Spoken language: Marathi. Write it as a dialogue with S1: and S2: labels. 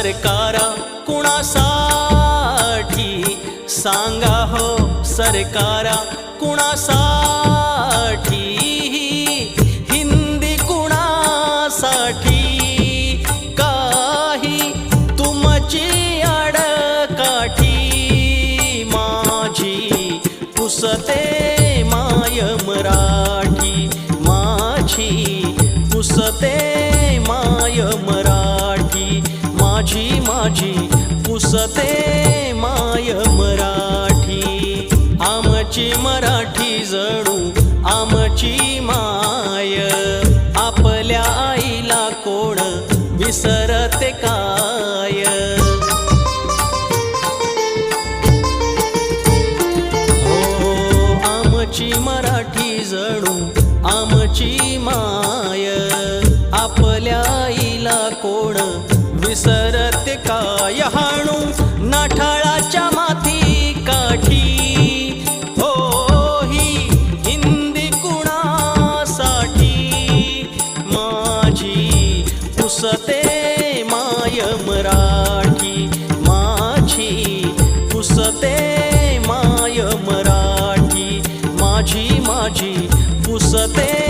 S1: सरकारा कुणासाठी सांगा हो सरकारा कुणासाठी हिंदी कुणासाठी काही तुमची आडकाठी माझी पुसते माय मराठी माझी पुसते माय मराठी माझी पुसते माय मराठी आमची मराठी जणू आमची माय आपल्या आईला कोण विसरते काय हो आमची मराठी जणू आमची माय आपल्या आईला कोण विसरते काय हाणू नाठाळाच्या माथी काठी हो ही हिंदी कुणासाठी माझी पुसते माय मराठी माझी पुसते माय मराठी माझी पुसते